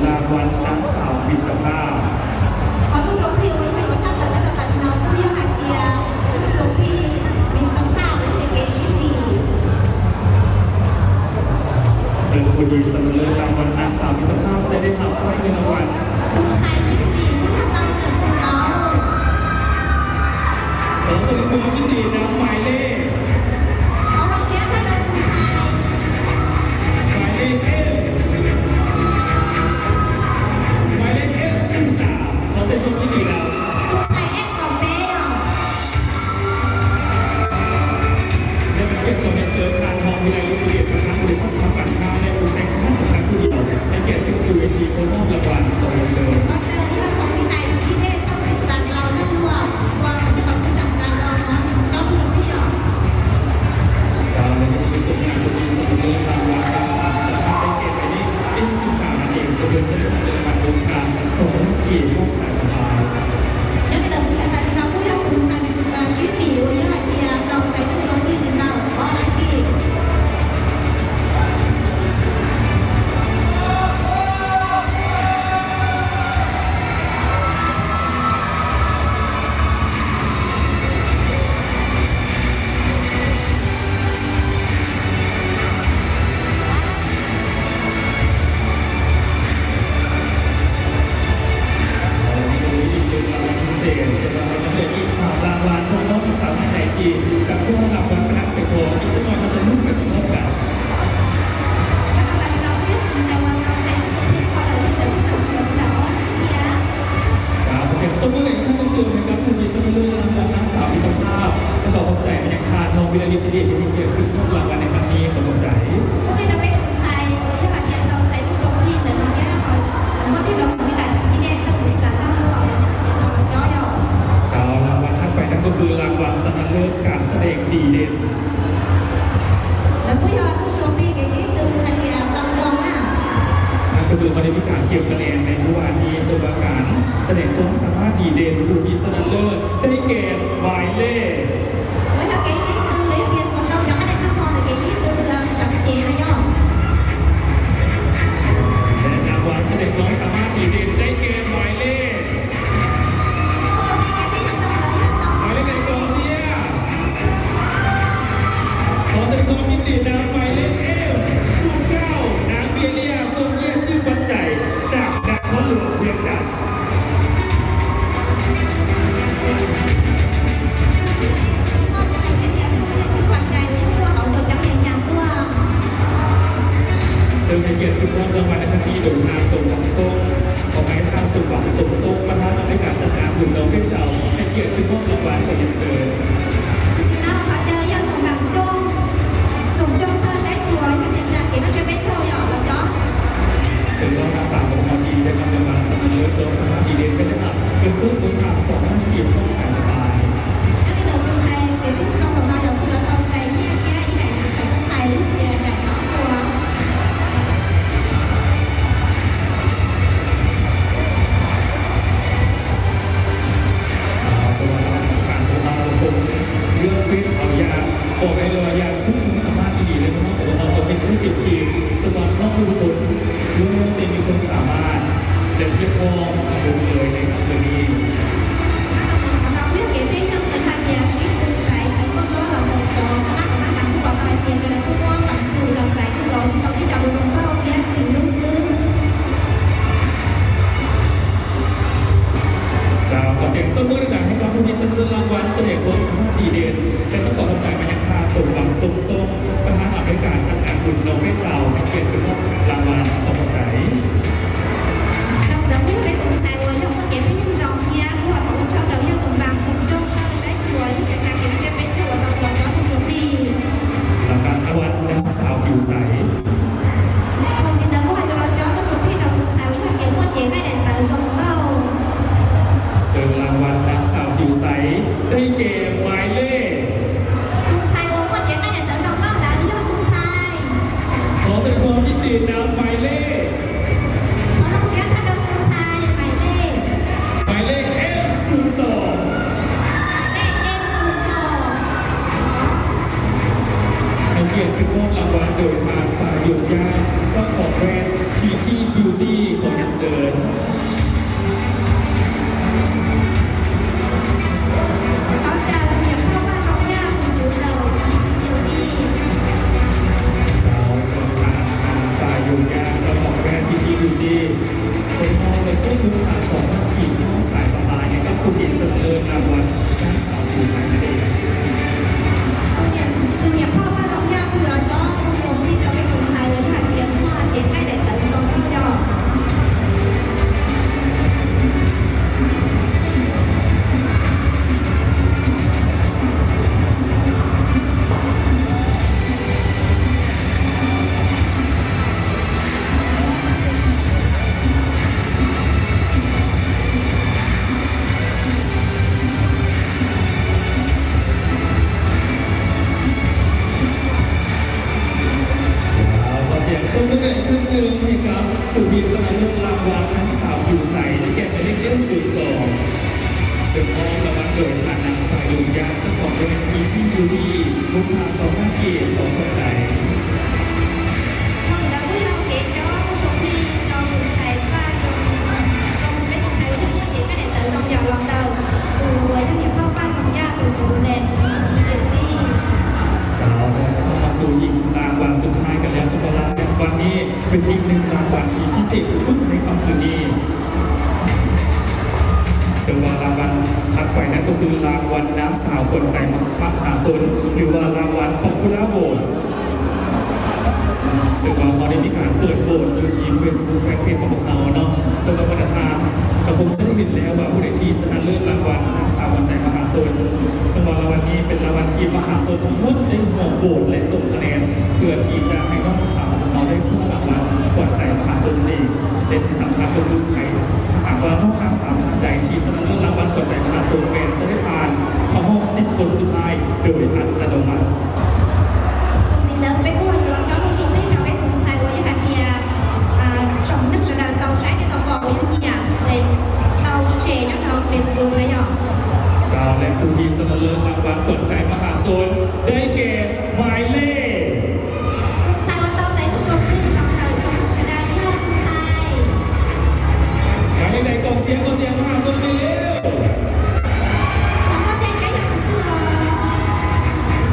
รางวัลนักสาวมิตรภาพขอผู้ชมพี่วันนี้ก็ตั้งแต่ตั้งแต่น้องผู้ยังหัดเดียผู้ชมพี่มิตรภาพและเกชิฟีซึ่งผู้ดีสำเร็จรางวัลนักสาวมิตรภาพจะได้รับเงินรางวัลตุ้งชายชิฟีผู้ทำตามเกิดของเราขอแสดงความยินดีนะหมายเลขเอาเราเจ้าท่านนายผู้ชายหมายเลขหมายเลข13ขอแสดงความยินดีนะตุ้งชายของเบ้อได้เป็นเกียรติของในเสือการทองวิไลยุทธเดชประธานบริษัททำการค้าในอุตสาหกรรมสำคัญผู้เดียวในเกียรติขึ้นสู่เวทีคนมอบรางวัลต่อเสือก็เจอที่เราของวิไลที่ได้ต้องบริษัทเรานั่นรวมว่ามันจะต้องจัดการเราเนาะเราผู้ชมพี่สาวในที่สุดงานผู้ดีสำเร็จรางวัลนักสาวมิตรภาพได้เกียรติไปนี้เป็นศึกษาเองเสด็จจะได้รางวัลองค์การสมรภูมิพวกสายสบายยังไม่เลิกจากการเราผู้ยังตุ้งชายชิฟีวันนี้หัดเดียเราใจผู้ชมพี่หรือเราเพราะอะไรพี่จากผู้รับวันประดับไปโทรอีกสักหน่อยเขาจะนุ่มแบบพบกันจากเสียงต้นเมื่อไหร่ท่านต้องตื่นนะครับคุณมีสมรรถรางวัลนักสาวมิตรภาพและต่อความใจเป็นอย่างขาดทองวิไลยุทธเดชที่มีเกียรติขึ้นมอบรางวัลในครั้งนี้ขอบคุณใจก็ได้เราไม่สนใจที่แบบนี้เราใจผู้ชมพี่แต่เราแค่เราเมื่อที่เรามีหลายที่แน่ต้องบริษัทเราเราย่อยชาวรางวัลท่านไปนั่นก็คือรางวัลชนะเลิศการแสดงดีเด่นแล้วผู้ยอดผู้ชมดีเกจิตื่นอันเดียเราลองน่ะนั่นก็คือมาได้มีการเก็บคะแนนในผู้ว่านี้สมการแสดงความสามารถดีเด่นผู้ที่ชนะเลิศได้แก่หมายเลขผู้ยอดเกจิตื่นเลยเดียของเราจะให้ได้ขั้นตอนเกจิตื่นชัดเจนนะย่อและรางวัลแสดงความสามารถดีเด่นได้แก่หมายเลขหมายเลขในกองเชียร์ขอแสดงความยินดีนะหมายเลข09นางเบียเลียทรงเกียรติชื่อปัจจัยจากนครหลวงเวียงจันทร์ซึ่งในเกียรติทุกรางวัลในครั้งนี้โดยนางสมหวังทรงของไม้ทางสมหวังสมทรงประธานในการจัดงานบุญน้องเพื่อนเจ้าในเกียรติทุกรางวัลกับยินเซิร์จริงๆแล้วเขาจะยังส่งแบบส่งเธอใช้ตัวอะไรกันเนี่ยเห็นว่าจะไม่โทรหยอกแล้วก็ซึ่งรางวัล3ของเราดีได้รับรางวัลสำเร็จโดยสถานีเด่นจะได้รับเป็นซึ่งมูลค่า2,000กีบของสายสบายถ้าไม่เดินคนไทยเดี๋ยวพี่น้องของเราอย่างคุณเราเอาใจที่แค่ที่ไหนใส่สไตล์หรือเปลี่ยนแบบครอบครัวสวัสดีการตัวเราคนเลือกฟิตเอายาบอกได้เลยยาซึ่งคุณสามารถดีเลยเพราะว่าเราเป็นผู้ติดทีมสวัสดีทุกคนเรื่องเป็นมีคนสามารถเด็ดที่พอมาดูเลยในครั้งนี้เราเลือกเก็บได้ทั้งเป็นทางเดียวที่ตื่นสายฉันก็ชอบเราเดินต่อคณะกรรมการผู้ก่อการเตียนไปเลยผู้ว่ากับสื่อเราสายที่เราที่จะดูลงก็เราเนี้ยจริงรู้ซึ้งจะขอเสียงต้นมือดังให้กับผู้ที่สำเร็จรางวัลเสน่ห์ความสามารถดีเด่นและต้องขอขอบใจมายังพาสมหวังส้มประธานอภิการจัดงานบุญน้องแม่เจ้าในเกียรติขึ้นมอบรางวัลขอบใจเราไม่เป็นคนชายวันยกมาเก็บให้รองเทียน บิวตี้ส่วนมองเลยเส้นคุณขาสองขีดที่ห้องสายสบายเนี่ยก็คุณดีเสนอรางวัลด้านสาวผิวใสนั่นเอง từ nhàพ่อบ้านเรายากคือเราจ้องผมที่เราไม่สงสัยเลยค่ะเตรียมพ่อเตรียมใกล้เด็กแต่เราต้องยอม ขอเสียงต้นกันอีกครั้งหนึ่งให้กับผู้ที่สนับสนุนรางวัลทั้งสาวผิวใสและแก่เป็นเรื่องสื่อสองซึ่งมอบรางวัลโดยฐานะฝ่ายดุจยาเจ้าของแบรนด์พีซียูดีบุคคาสองห้าเกียรติของคนใจ Vâng, đối với ông chị cho số đi cho người xài pha trong mấy con xài thứ nhất thì các đệ tử trong vòng lần đầu từ với doanh nghiệp bao ban phòng gia từ chủ đề thì chỉ được đi จะเอาเข้ามาสู่อีกรางวัลสุดท้ายกันแล้วสำหรับรางวัลนี้เป็นอีกหนึ่งรางวัลที่พิเศษที่สุดในค่ำคืนนี้ซึ่งว่ารางวัลถัดไปนั้นก็คือรางวัลน้ำสาวคนใจมหาชนหรือว่ารางวัลป๊อปปูล่าโหวตซึ่งว่าเขาได้มีการเปิดโหวตอยู่ที่เฟซบุ๊กแฟนเพจของพวกเขาเนาะสำหรับวันอังคารก็คงจะได้เห็นแล้วว่าผู้ใดที่ชนะเลิศรางวัลน้ำสาวคนใจมหาชนซึ่งว่ารางวัลนี้เป็นรางวัลที่มหาชนทั้งหมดได้ร่วมโหวตและส่งคะแนนเพื่อที่จะให้น้องสาวของเขาได้ขึ้นรางวัลขวัญใจมหาชนนี่และที่สำคัญก็คือใครถ้าหากว่าน้องนางสาวท่านใดที่ชนะเลิศรางวัลขวัญใจมหาชนเป็นจะได้ผ่านเข้าห้อง10 คนสุดท้ายโดยอัตโนมัติ trong chiến đấu với cô là cho một số đi trong cái thùng xài của các thì trong nước sẽ là tàu trái cái tàu bò với những nhà để tàu trẻ trong tàu Facebook với nhau เจ้าและผู้ที่สนับสนุนรางวัลขวัญใจมหาชนได้แก่หมายเลข xài con tàu giấy của số đi trong tàu trong nước sẽ là những thùng xài หมายเลขใดกองเสียงมหาชนไปเร็ว không có tên cái gì cũng được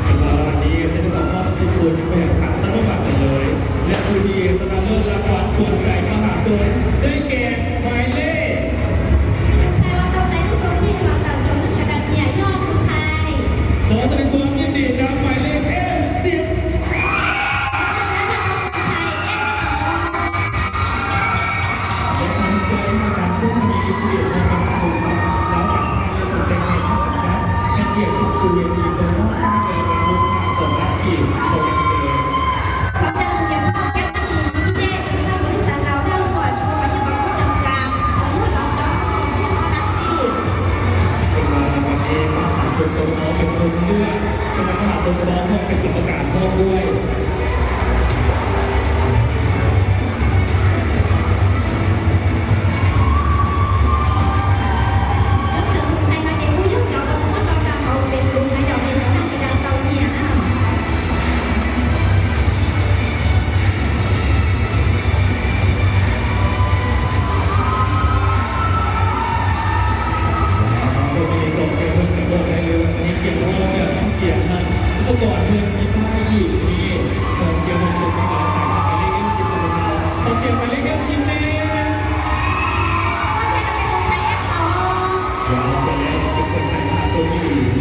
สำหรับวันนี้จะได้ขอมอบสิทธิ์คุณแบบอัตโนมัติเลยและผู้ที่สนับสนุนรางวัลขวัญใจมหาชนได้แก่หมายเลข xài con tàu giấy của số đi trong tàu trong nước sẽ là những thùng xài ขอแสดงความยินดีกับหมายเลข M10 และการเสริมการพุ่งมีวิธีเดียวในการทำสัตว์แล้วการทำเรื่องของการจัดการให้เกียรติสู่เวทีคนมอบให้เกิดการบุญคาสองนาทีโปรแกรมเสริม có thể là những bao các anh chị đi chúng ta muốn sẵn nào đâu rồi chúng ta phải có một tầm cảm và những hoạt động đó không biết nó đắt đi ซึ่งวันนี้มหาชนกรมเป็นคนเลือกสำนักมหาชนกรมเป็นกรรมการร่วมด้วย nếu từ thùng xanh nó đem vui giúp cho nó không có trong tàu hậu về cùng hai dòng thì nó sẽ đang tàu nhẹ โอเคกองเสียงเพิ่มกันบอกได้เลยวันนี้เกี่ยวกับเรื่องเสียงนะเมื่อก่อนเพื่อนมีป้ายอยู่ที่กองเสียงมันชมให้กำลังใจหมายเลขM10ของเราขอเสียงหมายเลขM10เลย có thể là cái thùng xanh ép tàu เราเสร็จแล้วเป็นคนใจมหาชนอยู่